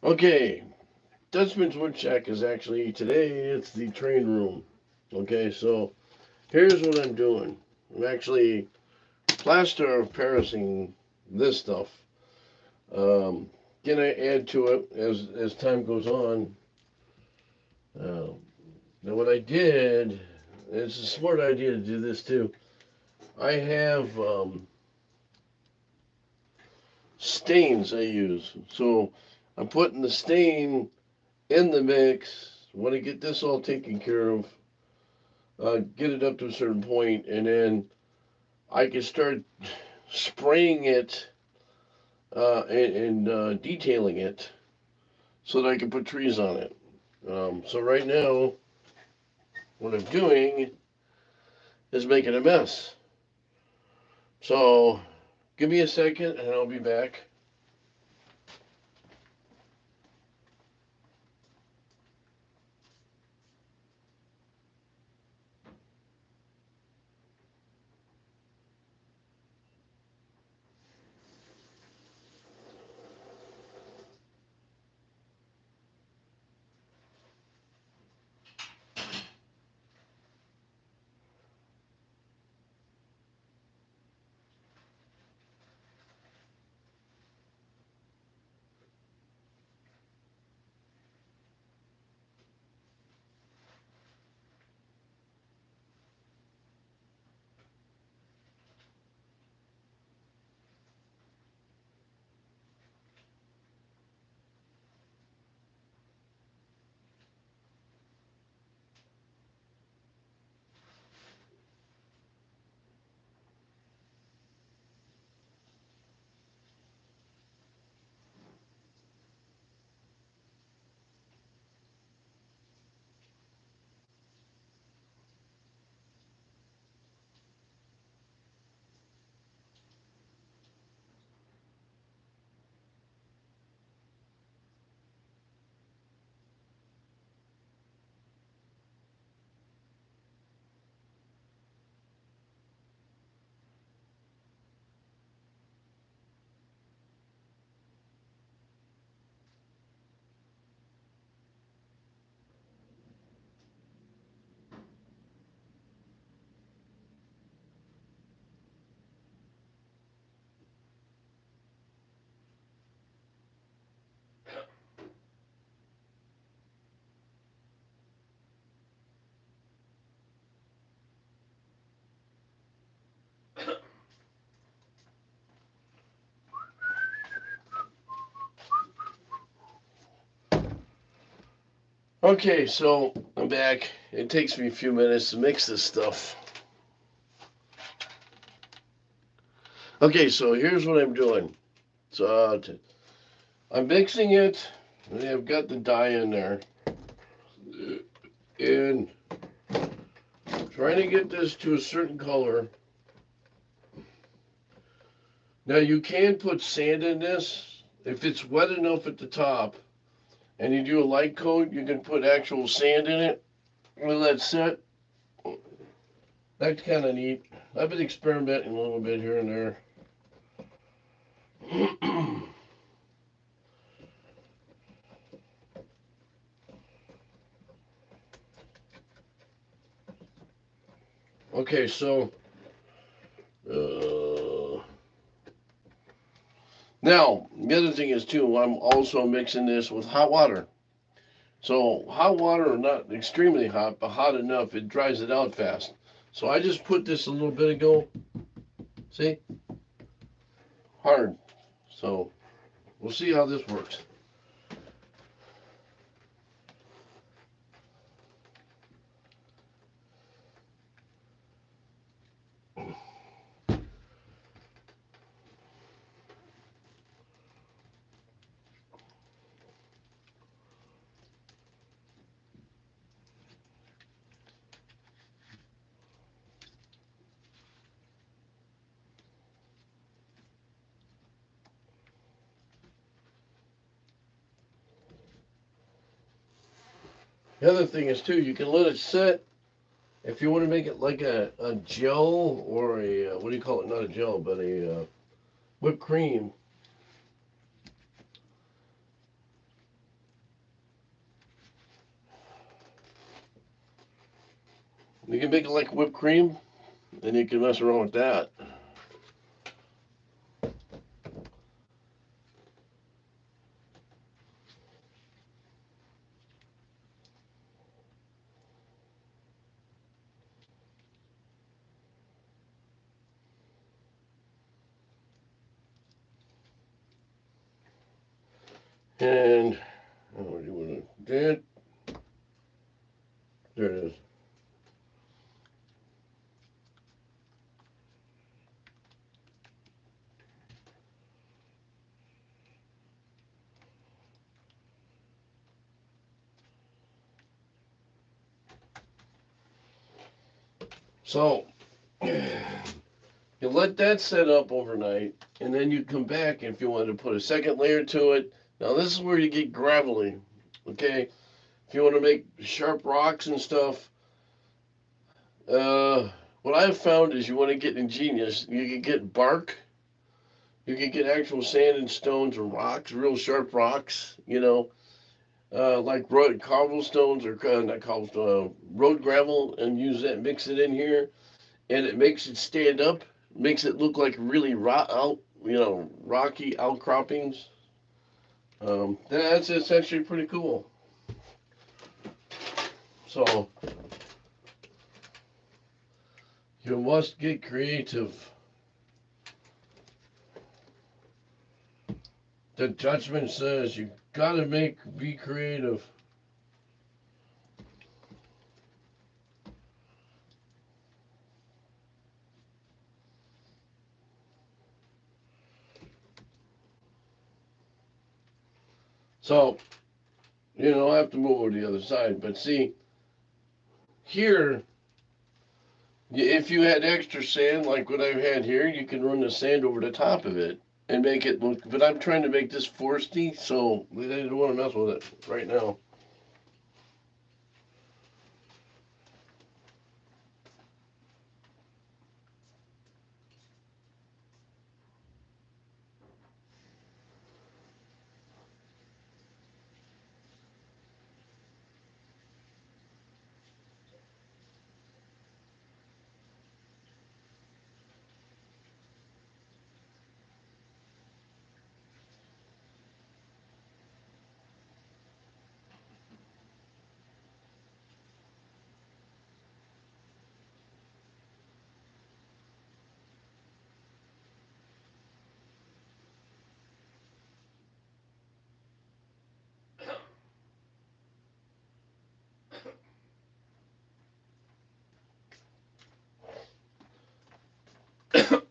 Okay, Dutchman's Wood Shack is actually today. It's the train room. Okay, so here's what I'm doing. I'm actually plaster of Parising this stuff. Um, Gonna add to it as time goes on. Uh, Now what I did, it's a smart idea to do this too. I have stains I use. So I'm putting the stain in the mix. Want to get this all taken care of, get it up to a certain point, and then I can start spraying it and detailing it so that I can put trees on it. So right now, what I'm doing is making a mess. So give me a second and I'll be back. Okay, so I'm back. It takes me a few minutes to mix this stuff. Okay, so here's what I'm doing. So I'm mixing it, and I've got the dye in there, and trying to get this to a certain color. Now you can put sand in this if it's wet enough at the top, and you do a light coat. You can put actual sand in it. Let that set. That's kind of neat. I've been experimenting a little bit here and there. Okay, so uh, now the other thing is too, I'm also mixing this with hot water. So hot water, not extremely hot, but hot enough, it dries it out fast. So I just put this a little bit ago. See, hard. So we'll see how this works. The other thing is too, you can let it set If you want to make it like a gel or a, what do you call it? Not a gel, but a whipped cream. You can make it like whipped cream, and you can mess around with that. And oh, you want to that? There it is. So you let that set up overnight, and then you come back if you want to put a second layer to it. Now this is where you get gravelly. Okay, if you want to make sharp rocks and stuff, what I've found is you want to get ingenious. You can get bark. You can get actual sand and stones or rocks, real sharp rocks. Like road cobblestones or not cobblestone, road gravel, and use that. Mix it in here, and it makes it stand up. Makes it look like really rocky outcroppings. That's essentially pretty cool. So you must get creative. The Dutchman says you gotta be creative. So, I have to move over to the other side. But see, here, if you had extra sand like what I've had here, you can run the sand over the top of it and make it look. But I'm trying to make this foresty, so I don't want to mess with it right now.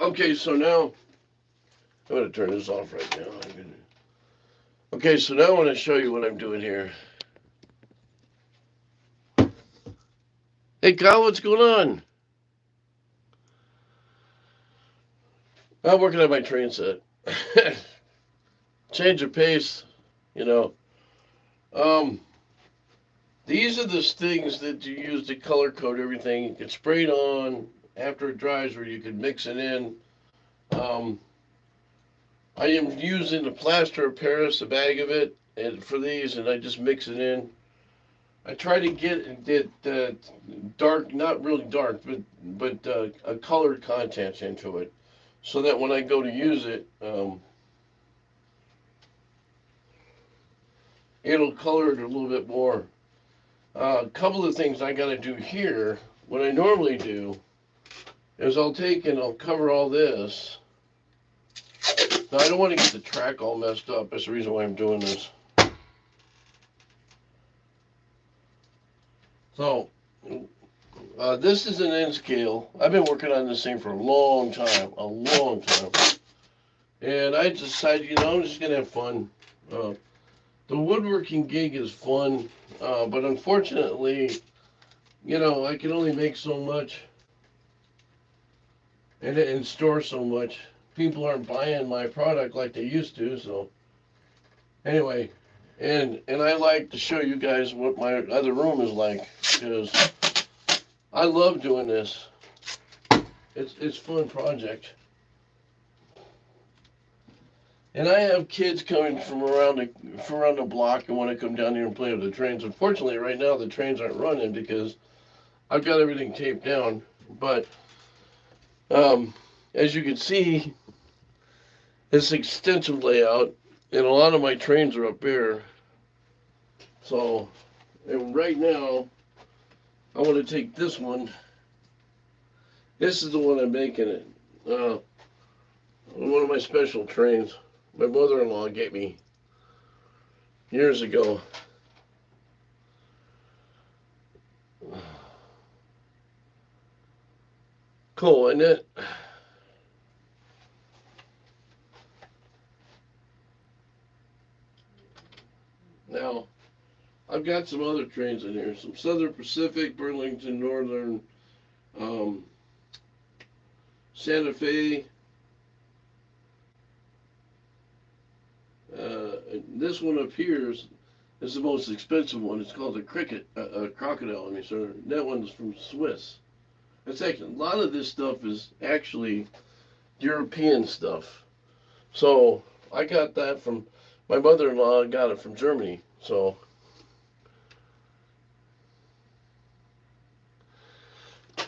Okay, so now I'm gonna turn this off right now. Okay, so now I want to show you what I'm doing here. Hey, Kyle, what's going on? I'm working on my train set. Change of pace, you know. Um, these are the things that you use to color code everything. You can spray it on after it dries, or you can mix it in. Um, I am using the plaster of Paris, a bag of it, and for these, and I just mix it in. I try to get it dark, not really dark, but a colored content into it, so that when I go to use it, it'll color it a little bit more. A couple of things I got to do here. What I normally do is I'll take and I'll cover all this. Now I don't want to get the track all messed up. That's the reason why I'm doing this. So this is an N scale. I've been working on this thing for a long time. And I decided, I'm just gonna have fun. The woodworking gig is fun, but unfortunately, I can only make so much and store so much. People aren't buying my product like they used to. So anyway, and I like to show you guys what my other room is like, because I love doing this. It's a fun project. And I have kids coming from around the block and want to come down here and play with the trains. Unfortunately, right now the trains aren't running because I've got everything taped down. But as you can see, it's extensive layout, and a lot of my trains are up there. So, and right now, I want to take this one. This is the one I'm making it. One of my special trains. My mother-in-law gave me years ago. Cool, isn't it? Now, I've got some other trains in here. Some Southern Pacific, Burlington Northern, um, Santa Fe. This one up here is the most expensive one. It's called a crocodile. I mean, so that one's from Swiss. It's actually a lot of this stuff is actually European stuff. So I got that from my mother-in-law. Got it from Germany. So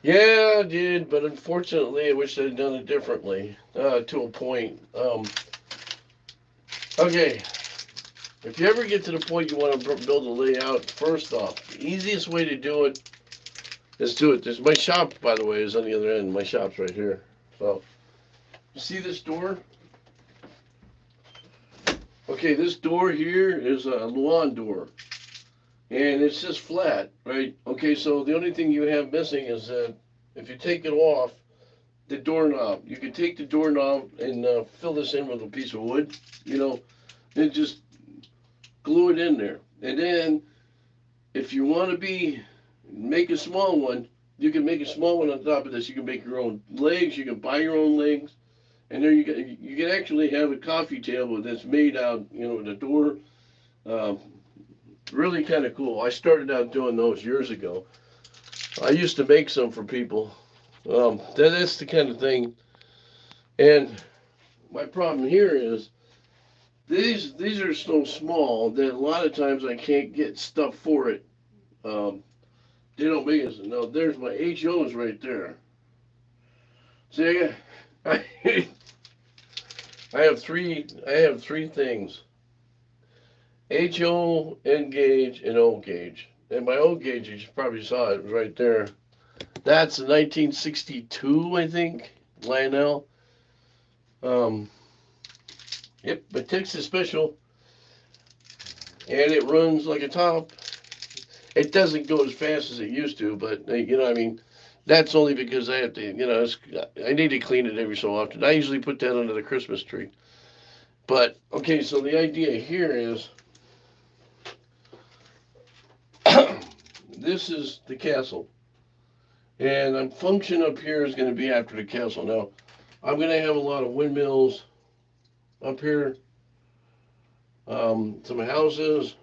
yeah, I did, but unfortunately, I wish I'd done it differently to a point. Okay, if you ever get to the point you want to build a layout, first off, the easiest way to do it is do it. There's my shop, by the way, is on the other end. My shop's right here. So, you see this door? Okay, this door here is a lawn door, and it's just flat, right? Okay, so the only thing you have missing is that if you take it off, the doorknob. You can take the doorknob and fill this in with a piece of wood, you know, and just glue it in there. And then, if you want to make a small one, you can make a small one on top of this. You can make your own legs. You can buy your own legs, and there you can actually have a coffee table that's made out, you know, with a door. Um, Really kind of cool. I started out doing those years ago. I used to make some for people. That's the kind of thing. And my problem here is these are so small that a lot of times I can't get stuff for it. Um, they don't make it. No, there's my HOs right there. See, I, I have three. I have three things: HO, N gauge, and O gauge. And my O gauge, you probably saw it, was right there. That's a 1962, I think, Lionel. Um, yep, but Texas Special, and it runs like a top. It doesn't go as fast as it used to, but you know, I mean, that's only because I have to, you know, I need to clean it every so often. I usually put that under the Christmas tree. But okay, so the idea here is this is the castle, and the function up here is going to be after the castle. Now, I'm going to have a lot of windmills up here, some houses,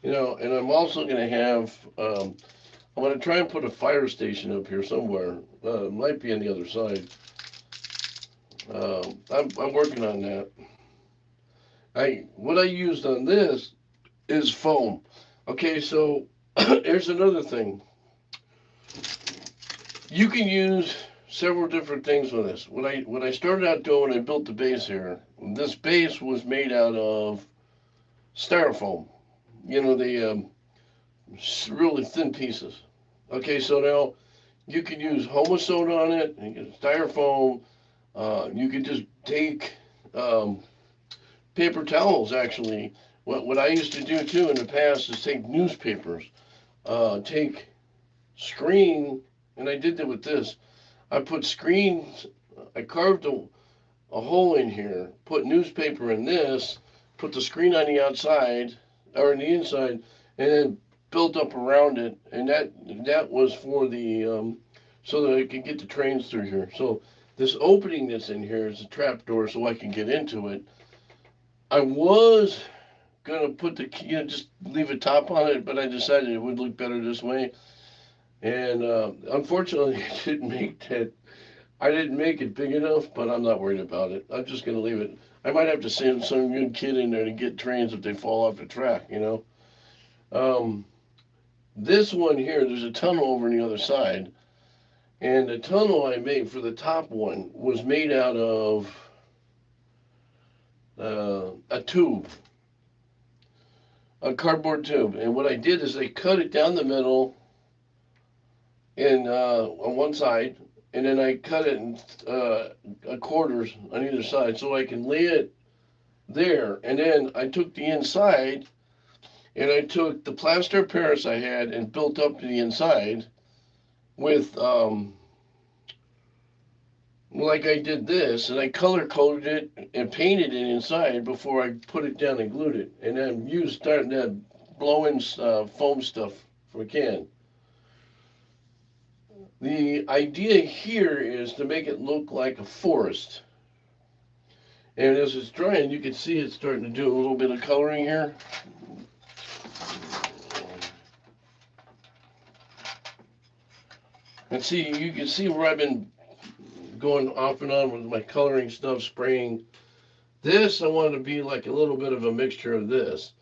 you know, and I'm also going to have. I'm going to try and put a fire station up here somewhere. It might be on the other side. I'm working on that. What I used on this is foam. Okay, so here's another thing. You can use several different things with this. What I started out doing when I built the base here, this base was made out of styrofoam. You know, the really thin pieces. Okay, so now you can use Homosote on it, you can styrofoam. You can just take paper towels, actually. What I used to do too in the past is take newspapers, take screen, and I did that with this. I put screens, I carved a hole in here, put newspaper in this, put the screen on the outside or on the inside, and then built up around it. And that was for the so that I could get the trains through here. So this opening that's in here is a trap door, so I can get into it. I was gonna put the just leave a top on it, but I decided it would look better this way. And unfortunately, I didn't make that. I didn't make it big enough, but I'm not worried about it. I'm just gonna leave it. I might have to send some good kid in there to get trains if they fall off the track. Um, this one here, there's a tunnel over on the other side, and the tunnel I made for the top one was made out of a tube, a cardboard tube. And what I did is I cut it down the middle and on one side, and then I cut it in quarters on either side so I can lay it there. And then I took the inside and I took the plaster of Paris I had and built up to the inside with like I did this, and I color coded it and painted it inside before I put it down and glued it. And then used starting that blow-in foam stuff from a can. The idea here is to make it look like a forest. And as it's drying, you can see it's starting to do a little bit of coloring here. And see, you can see where I've been going off and on with my coloring stuff, spraying. This, I want to be like a little bit of a mixture of this.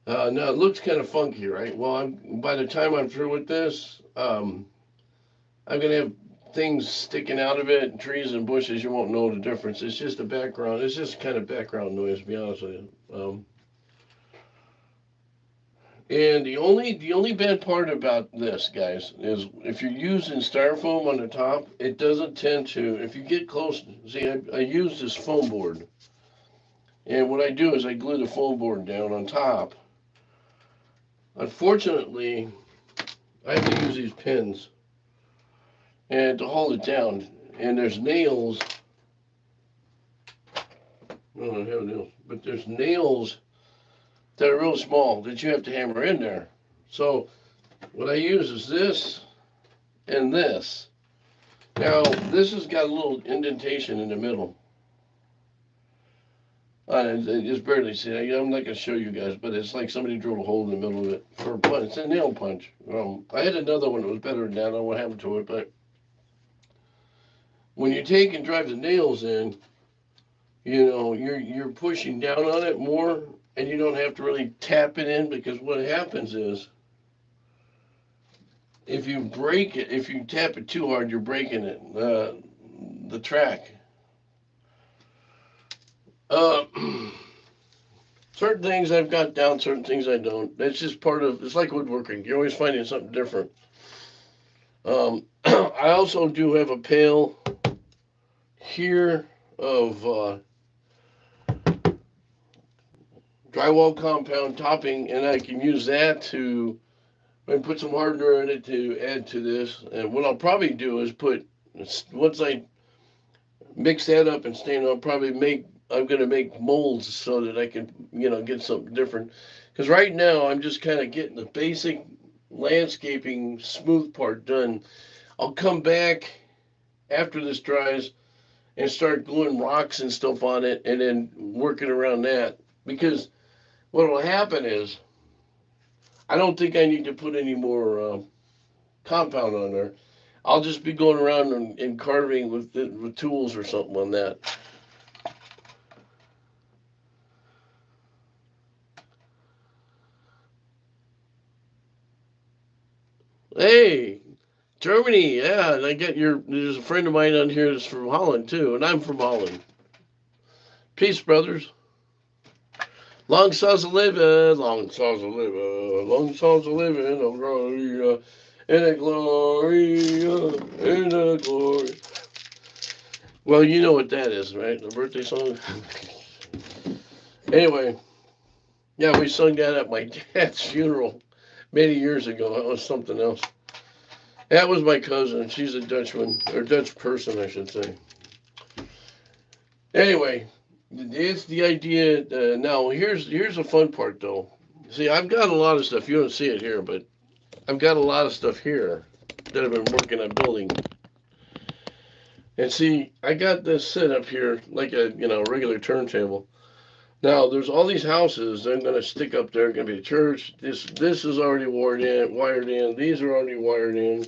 Now, it looks kind of funky, right? Well, by the time I'm through with this, I'm going to have things sticking out of it, trees and bushes. You won't know the difference. It's just a background. It's just kind of background noise, to be honest with you. And the only bad part about this, guys, is if you're using styrofoam on the top, it doesn't tend to. If you get close, see, I use this foam board, and what I do is I glue the foam board down on top. Unfortunately, I have to use these pins and to hold it down. And there's nails. No, I don't have nails, but there's nails that are real small that you have to hammer in there. So what I use is this and this. Now this has got a little indentation in the middle. I just barely see it. I'm not going to show you guys, but it's like somebody drilled a hole in the middle of it for a punch. It's a nail punch. I had another one that was better than that. I don't know what happened to it, but when you take and drive the nails in, you're pushing down on it more, and you don't have to really tap it in, because what happens is if you break it, if you tap it too hard, you're breaking it, the track. Certain things I've got down, certain things I don't. That's just part of, it's like woodworking. You're always finding something different. I also do have a pail here of drywall compound topping, and I can use that to put some hardener in it to add to this. And what I'll probably do is once I mix that up and stain, I'm going to make molds so that I can, get something different. Because right now I'm just kind of getting the basic landscaping smooth part done. I'll come back after this dries and start gluing rocks and stuff on it, and then working around that. Because what will happen is, I don't think I need to put any more compound on there. I'll just be going around and carving with tools or something on that. Hey, Germany, yeah, and there's a friend of mine on here that's from Holland too, and I'm from Holland. Peace, brothers. Long souls a living, long souls a living, long souls a living, oh glory, in the glory, in the glory. Well, you know what that is, right? The birthday song. Anyway, yeah, we sung that at my dad's funeral many years ago. That was something else. That was my cousin. She's a Dutchman, or Dutch person, I should say. Anyway, it's the idea. Now, here's the fun part, though. See, I've got a lot of stuff. You don't see it here, but I've got a lot of stuff here that I've been working on building. And see, I got this set up here like a regular turntable. Now there's all these houses they're gonna stick up there. Gonna be a church. This is already wired in. Wired in. These are already wired in.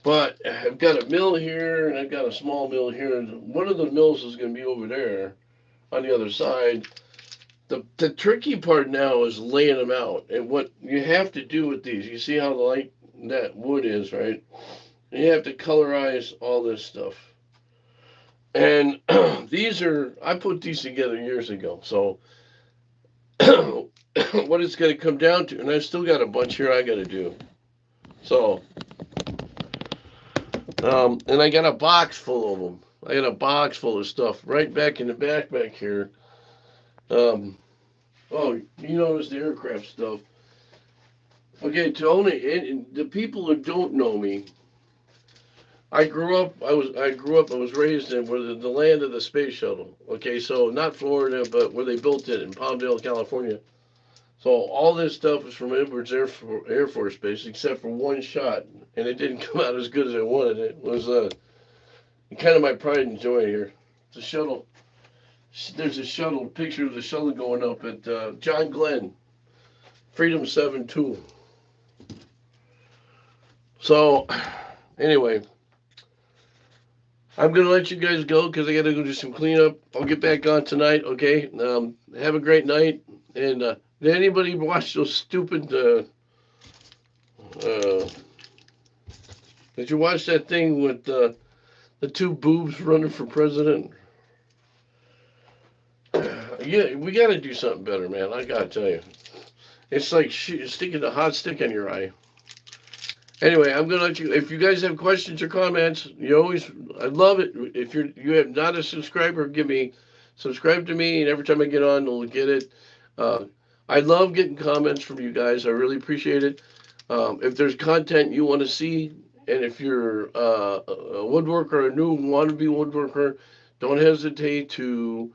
But I've got a mill here and I've got a small mill here. One of the mills is gonna be over there on the other side. The tricky part now is laying them out. And what you have to do with these, you see how light that wood is, right? And you have to colorize all this stuff. And I put these together years ago. So what it's going to come down to, and I still got a bunch here I got to do. So, and I got a box full of them. I got a box full of stuff right back in the back here. Um, oh, you notice the aircraft stuff. Okay, to only and the people who don't know me, I grew up. I was raised in where the land of the space shuttle. Okay, so not Florida, but where they built it in Palmdale, California. So all this stuff is from Edwards Air Force Base, except for one shot, and it didn't come out as good as I wanted. It was kind of my pride and joy here. The shuttle. There's a shuttle picture of the shuttle going up at John Glenn, Freedom 7-2. So anyway, I'm gonna let you guys go because I gotta go do some cleanup. I'll get back on tonight. Okay. Have a great night. And did anybody watch those stupid? Uh, did you watch that thing with the two boobs running for president? Yeah, we got to do something better, man. I gotta tell you, it's like sticking a hot stick in your eye. Anyway, I'm gonna let you. If you guys have questions or comments, I love it. If you have not a subscriber, subscribe to me, and every time I get on, you'll get it. Uh, I love getting comments from you guys. I really appreciate it. If there's content you want to see, and if you're a woodworker, a new wannabe woodworker, don't hesitate to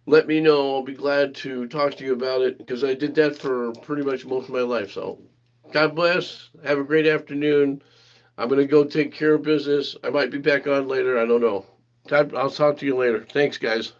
let me know. I'll be glad to talk to you about it because I did that for pretty much most of my life. So, God bless. Have a great afternoon. I'm going to go take care of business. I might be back on later. I don't know. I'll talk to you later. Thanks, guys.